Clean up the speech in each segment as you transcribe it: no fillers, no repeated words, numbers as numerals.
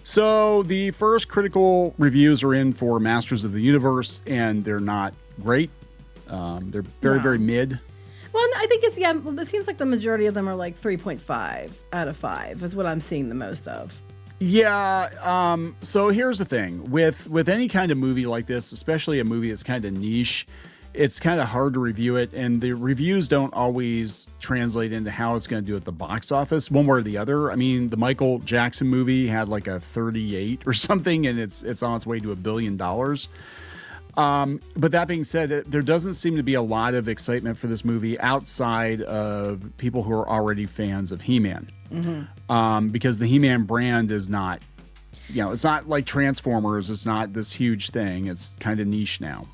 So the first critical reviews are in for Masters of the Universe, and they're not great. They're very mid. Well, I think it seems like the majority of them are like 3.5 out of 5 is what I'm seeing the most of. Yeah. So here's the thing with any kind of movie like this, especially a movie that's kind of niche, it's kind of hard to review it. And the reviews don't always translate into how it's going to do at the box office one way or the other. I mean, the Michael Jackson movie had like a 38 or something, and it's on its way to $1 billion. But that being said, there doesn't seem to be a lot of excitement for this movie outside of people who are already fans of He-Man. Because the He-Man brand is not, it's not like Transformers. It's not this huge thing. It's kind of niche now.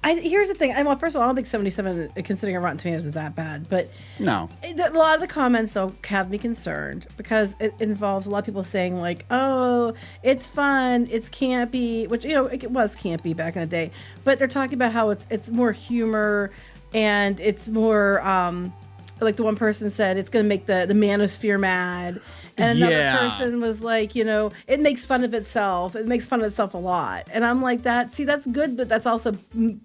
Here's the thing. Well, first of all, I don't think 77, considering a Rotten Tomatoes, is that bad. But no, a lot of the comments though have me concerned because it involves a lot of people saying like, "Oh, it's fun, it's campy," which it was campy back in the day. But they're talking about how it's more humor and it's more like the one person said it's going to make the manosphere mad. And another person was like, it makes fun of itself. It makes fun of itself a lot. And I'm like, that's good, but that's also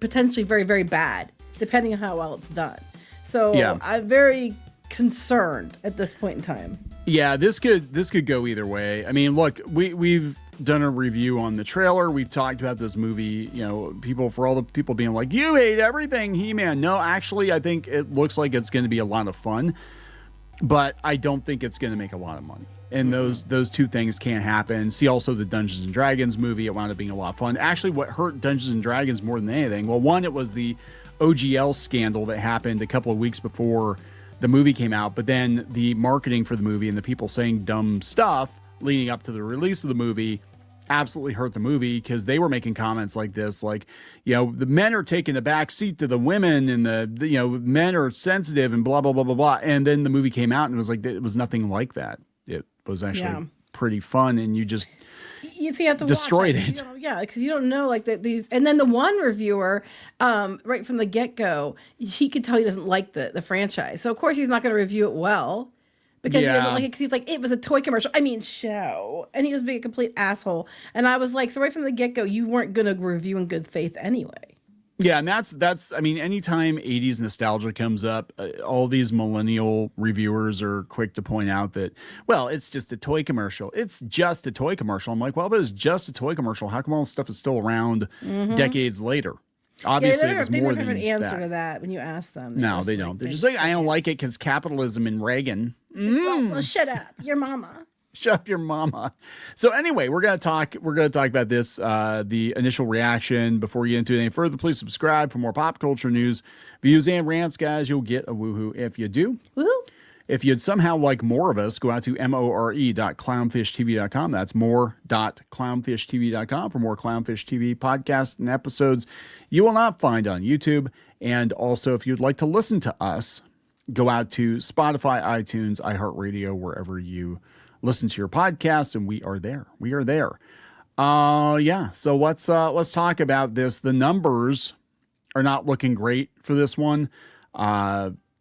potentially very, very bad, depending on how well it's done. So I'm very concerned at this point in time. Yeah, this could go either way. I mean, look, we've done a review on the trailer. We've talked about this movie, for all the people being like, you hate everything, He-Man. No, actually, I think it looks like it's going to be a lot of fun. But I don't think it's going to make a lot of money. And those two things can't happen. See also the Dungeons and Dragons movie. It wound up being a lot of fun. Actually, what hurt Dungeons and Dragons more than anything, well, one, it was the OGL scandal that happened a couple of weeks before the movie came out. But then the marketing for the movie and the people saying dumb stuff leading up to the release of the movie absolutely hurt the movie because they were making comments like this, like, the men are taking a back seat to the women and the men are sensitive and blah, blah, blah, blah, blah. And then the movie came out and it was like, it was nothing like that. It was actually pretty fun. And you just have to destroyed it. Because you don't know like these. And then the one reviewer, right from the get-go, he could tell he doesn't like the franchise. So of course he's not going to review it well. Because he doesn't like it, because he's like, it was a toy commercial. show. And he was being a complete asshole. And I was like, so right from the get-go, you weren't going to review in good faith anyway. Yeah, and that's I mean, anytime 80s nostalgia comes up, all these millennial reviewers are quick to point out that, well, it's just a toy commercial. It's just a toy commercial. I'm like, well, but it's just a toy commercial. How come all this stuff is still around decades later? Obviously, it was more than that. They never have an answer to that when you ask them. No, they don't. They're just like, I don't like it because capitalism and Reagan. Well, shut up, your mama. Shut up, your mama. So anyway, we're gonna talk about this. The initial reaction. Before we get into it any further, please subscribe for more pop culture news, views, and rants, guys. You'll get a woohoo if you do. Woohoo! If you'd somehow like more of us, go out to more.clownfishtv.com. That's more.clownfishtv.com for more Clownfish TV podcasts and episodes you will not find on YouTube. And also, if you'd like to listen to us, go out to Spotify, iTunes, iHeartRadio, wherever you listen to your podcasts, and we are there. We are there. So let's talk about this. The numbers are not looking great for this one.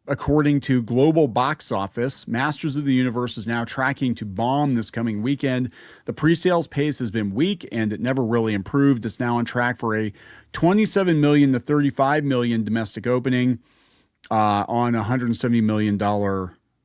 According to Global Box Office, Masters of the Universe is now tracking to bomb this coming weekend. The pre-sales pace has been weak and it never really improved. It's now on track for a $27 million to $35 million domestic opening on a $170 million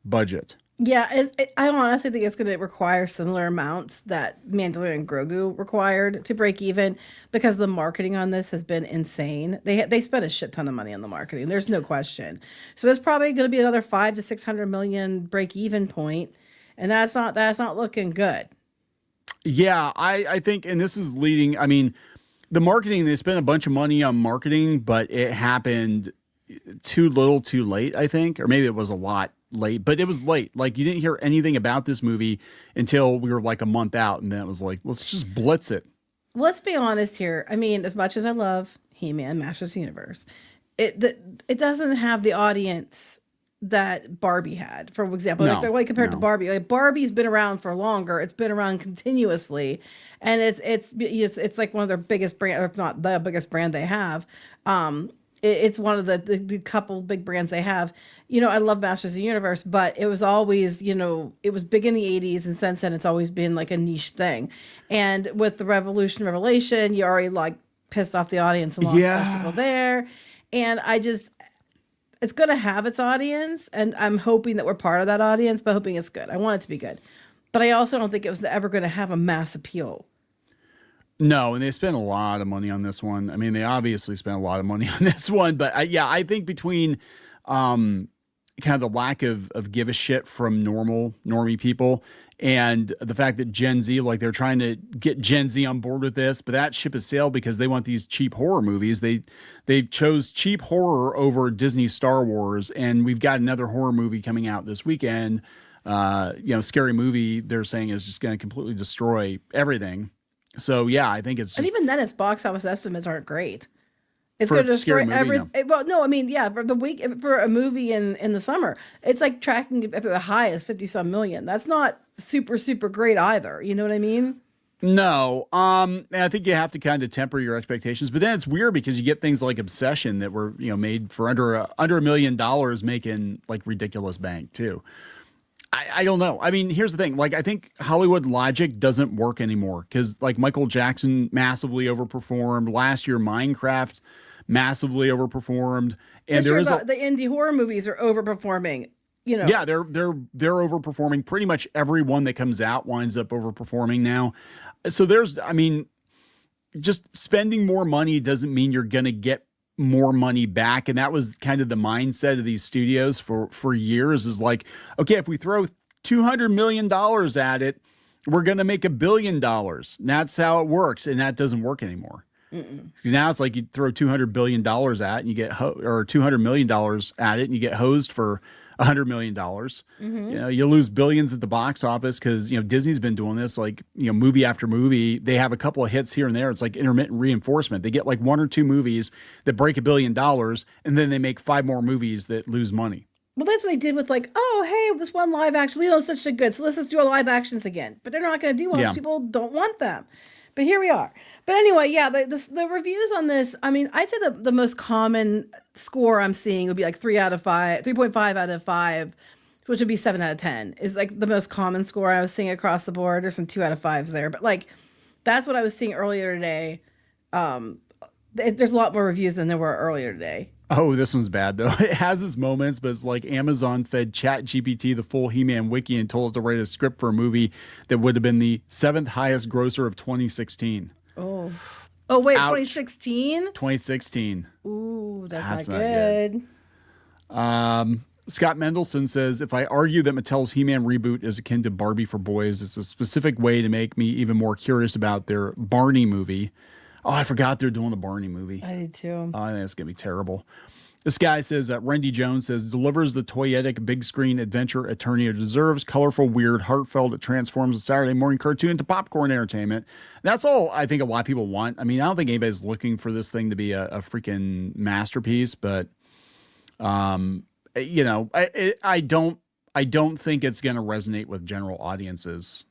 budget. Yeah, I honestly think it's going to require similar amounts that Mandalorian and Grogu required to break even because the marketing on this has been insane. They spent a shit ton of money on the marketing. There's no question. So it's probably going to be another 500 to 600 million break even point, and that's not looking good. Yeah, I think, and this is leading. I mean, the marketing, they spent a bunch of money on marketing, but it happened too little, too late. I think, or maybe it was a lot late, but it was late. Like, you didn't hear anything about this movie until we were like a month out, and then it was like, let's just blitz it. Let's be honest here. I mean, as much as I love He-Man, Masters of the Universe, it doesn't have the audience that Barbie had, for example. No, like the way compared to Barbie, like Barbie's been around for longer. It's been around continuously, and it's like one of their biggest brand, or if not the biggest brand they have. It's one of the couple big brands they have. I love Masters of the Universe, but it was always, it was big in the 80s, and since then it's always been like a niche thing. And with the Revelation, you already like pissed off the audience and lost most people there. And it's going to have its audience, and I'm hoping that we're part of that audience, but hoping it's good. I want it to be good. But I also don't think it was ever going to have a mass appeal. No, and they spent a lot of money on this one. I mean, they obviously spent a lot of money on this one, but I think between kind of the lack of give a shit from normie people and the fact that Gen Z, like they're trying to get Gen Z on board with this, but that ship has sailed because they want these cheap horror movies. They chose cheap horror over Disney Star Wars, and we've got another horror movie coming out this weekend. Scary Movie, they're saying is just going to completely destroy everything. So yeah, I think it's just, and even then, its box office estimates aren't great. It's going to destroy everything. No. Well, no, I mean, yeah, for a movie in the summer, it's like tracking at the high is 50-some million. That's not super super great either. You know what I mean? No, I think you have to kind of temper your expectations. But then it's weird because you get things like Obsession that were made for under $1 million, making like ridiculous bank too. I don't know. I mean, here's the thing. Like, I think Hollywood logic doesn't work anymore because, like, Michael Jackson massively overperformed last year. Minecraft massively overperformed, and there is the indie horror movies are overperforming. Yeah, they're overperforming. Pretty much everyone that comes out winds up overperforming now. So just spending more money doesn't mean you're gonna get more money back. And that was kind of the mindset of these studios for years, is like, okay, if we throw $200 million at it, we're going to make $1 billion. That's how it works. And that doesn't work anymore. Now it's like you throw $200 billion at it and you get, or $200 million at it and you get hosed for $100 million. You lose billions at the box office because, Disney's been doing this, like, movie after movie. They have a couple of hits here and there. It's like intermittent reinforcement. They get like 1 or 2 movies that break $1 billion, and then they make 5 more movies that lose money. Well, that's what they did with like, oh, hey, this one live action, Leo's such a good, so let's just do a live actions again. But they're not going to do one because people don't want them. But here we are. But anyway, yeah, the reviews on this, I mean, I'd say the most common score I'm seeing would be like 3.5 out of 5, which would be 7 out of 10, is like the most common score I was seeing across the board. There's some 2 out of 5s there, but like that's what I was seeing earlier today. There's a lot more reviews than there were earlier today. Oh, this one's bad though. It has its moments, but it's like Amazon fed ChatGPT the full He-Man wiki and told it to write a script for a movie that would have been the 7th highest grosser of 2016. Oh wait, ouch. 2016? 2016. Ooh, that's not good. Scott Mendelson says, if I argue that Mattel's He-Man reboot is akin to Barbie for boys, it's a specific way to make me even more curious about their Barney movie. Oh, I forgot they're doing a Barney movie. I did too. I think it's going to be terrible. This guy says, Randy Jones says, delivers the toyetic big screen adventure Eternia deserves. Colorful, weird, heartfelt. It transforms a Saturday morning cartoon into popcorn entertainment. That's all I think a lot of people want. I mean, I don't think anybody's looking for this thing to be a freaking masterpiece, but, I don't think it's going to resonate with general audiences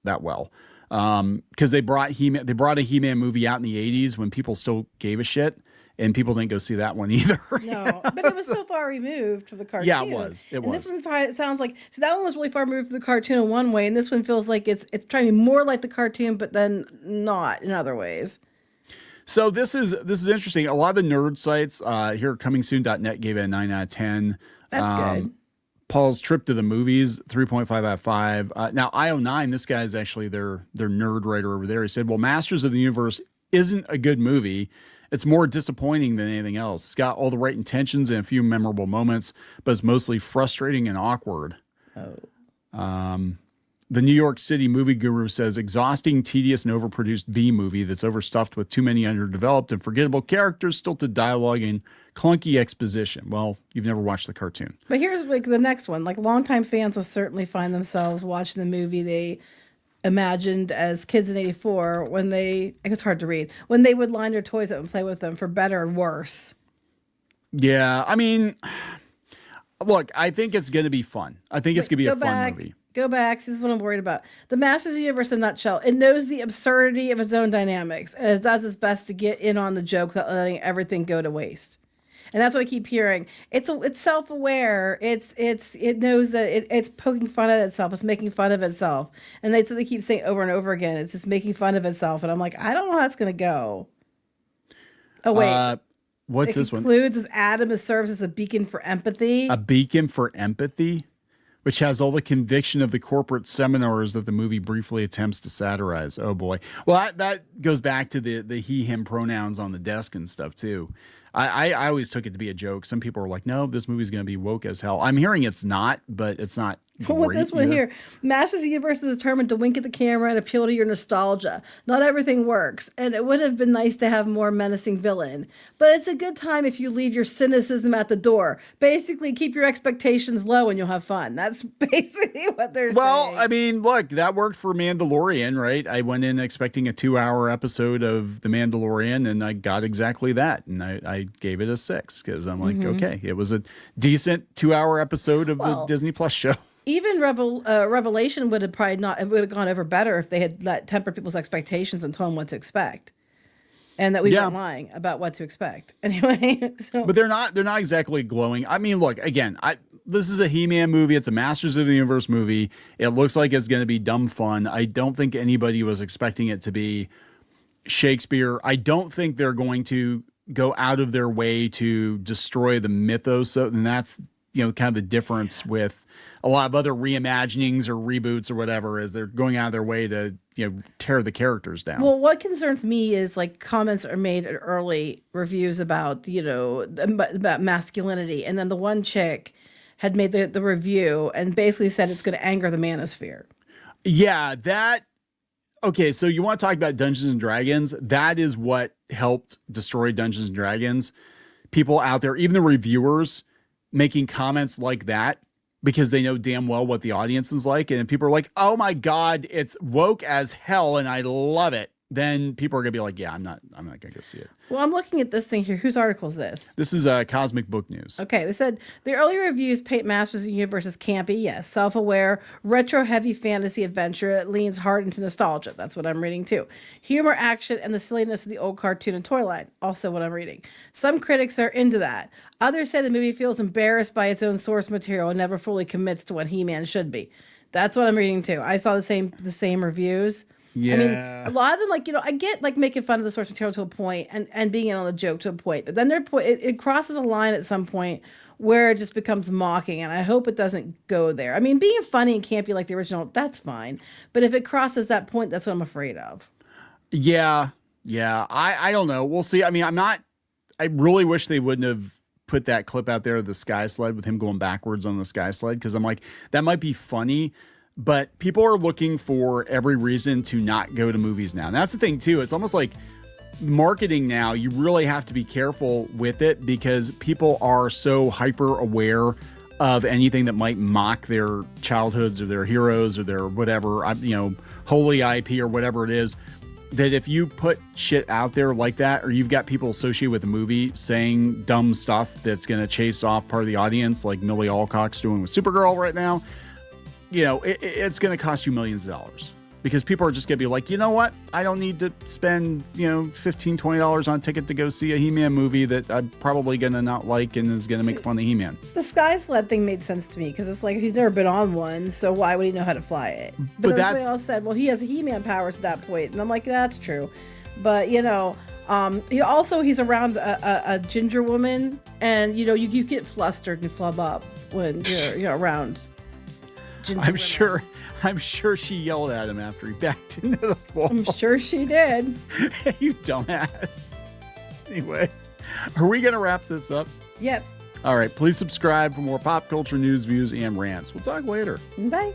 that well. Because they brought a He-Man movie out in the 80s when people still gave a shit, and people didn't go see that one either. No, but it was so far removed from the cartoon. Yeah, it was. This one sounds like, so that one was really far removed from the cartoon in one way, and this one feels like it's trying to be more like the cartoon, but then not in other ways. So this is interesting. A lot of the nerd sites here, comingsoon.net gave it a 9 out of 10. That's good. Paul's Trip to the Movies, 3.5 out of 5. Now, IO9, this guy is actually their nerd writer over there. He said, well, Masters of the Universe isn't a good movie. It's more disappointing than anything else. It's got all the right intentions and a few memorable moments, but it's mostly frustrating and awkward. The New York City movie guru says, exhausting, tedious, and overproduced B movie that's overstuffed with too many underdeveloped and forgettable characters, stilted dialogue, and clunky exposition. Well, you've never watched the cartoon. But here's like the next one. Like, longtime fans will certainly find themselves watching the movie they imagined as kids in '84 when it's hard to read, when they would line their toys up and play with them, for better and worse. Yeah, I mean, look, I think it's going to be fun. I think it's going to be a fun movie. Go back. This is what I'm worried about. The Masters of the Universe in a nutshell. It knows the absurdity of its own dynamics, and it does its best to get in on the joke without letting everything go to waste. And that's what I keep hearing. It's self-aware. It knows that it's poking fun at itself. It's making fun of itself. And that's what they keep saying over and over again. It's just making fun of itself. And I'm like, I don't know how it's going to go. Oh, wait. What's this one? It concludes as Adam serves as a beacon for empathy. A beacon for empathy, which has all the conviction of the corporate seminars that the movie briefly attempts to satirize. Oh boy. Well, that goes back to the he, him pronouns on the desk and stuff too. I always took it to be a joke. Some people are like, no, this movie's going to be woke as hell. I'm hearing it's not, but it's not. With this one here, Masters Universe is determined to wink at the camera and appeal to your nostalgia. Not everything works, and it would have been nice to have a more menacing villain. But it's a good time if you leave your cynicism at the door. Basically, keep your expectations low and you'll have fun. That's basically what they're saying. Well, I mean, look, that worked for Mandalorian, right? I went in expecting a 2-hour episode of The Mandalorian, and I got exactly that. And I gave it a 6 because I'm like, okay, it was a decent 2-hour episode of the Disney Plus show. Even Revelation would have probably not. It would have gone over better if they had tempered people's expectations and told them what to expect, and that we weren't lying about what to expect. Anyway, but they're not exactly glowing. I mean, look again. This is a He-Man movie. It's a Masters of the Universe movie. It looks like it's going to be dumb fun. I don't think anybody was expecting it to be Shakespeare. I don't think they're going to go out of their way to destroy the mythos. So, and that's kind of the difference with a lot of other reimaginings or reboots or whatever, is they're going out of their way to tear the characters down. Well, what concerns me is like comments are made in early reviews about about masculinity, and then the one chick had made the review and basically said it's going to anger the manosphere. Yeah, that. Okay, so you want to talk about Dungeons and Dragons? That is what helped destroy Dungeons and Dragons. People out there, even the reviewers, making comments like that because they know damn well what the audience is like. And people are like, oh my God, it's woke as hell and I love it. Then people are going to be like, yeah, I'm not going to go see it. Well, I'm looking at this thing here. Whose article is this? This is Cosmic Book News. Okay, they said the early reviews paint Masters of the Universe as campy, yes, self-aware, retro-heavy fantasy adventure that leans hard into nostalgia. That's what I'm reading too. Humor, action, and the silliness of the old cartoon and toy line. Also what I'm reading. Some critics are into that. Others say the movie feels embarrassed by its own source material and never fully commits to what He-Man should be. That's what I'm reading too. I saw the same reviews. Yeah. I mean, a lot of them, I get making fun of the source material to a point and being in on the joke to a point, but then it crosses a line at some point where it just becomes mocking, and I hope it doesn't go there. I mean, being funny and campy like the original, that's fine, but if it crosses that point, that's what I'm afraid of. Yeah. I don't know. We'll see. I mean, I really wish they wouldn't have put that clip out there of the sky sled with him going backwards on the sky sled, because I'm like, that might be funny. But people are looking for every reason to not go to movies now. And that's the thing, too. It's almost like marketing now. You really have to be careful with it because people are so hyper aware of anything that might mock their childhoods or their heroes or their whatever, holy IP or whatever it is, that if you put shit out there like that, or you've got people associated with the movie saying dumb stuff that's going to chase off part of the audience, like Millie Alcock's doing with Supergirl right now, it's going to cost you millions of dollars because people are just going to be like, you know what? I don't need to spend, $15, $20 on a ticket to go see a He-Man movie that I'm probably going to not like and is going to make fun of He-Man. The sky sled thing made sense to me because it's like he's never been on one, so why would he know how to fly it? But everybody else said, well, he has He-Man powers at that point, and I'm like, that's true. But, he's around a ginger woman, and, you get flustered and flub up when you're around. I'm sure she yelled at him after he backed into the wall. I'm sure she did. You dumbass. Anyway, are we going to wrap this up? Yep. All right. Please subscribe for more pop culture news, views, and rants. We'll talk later. Bye.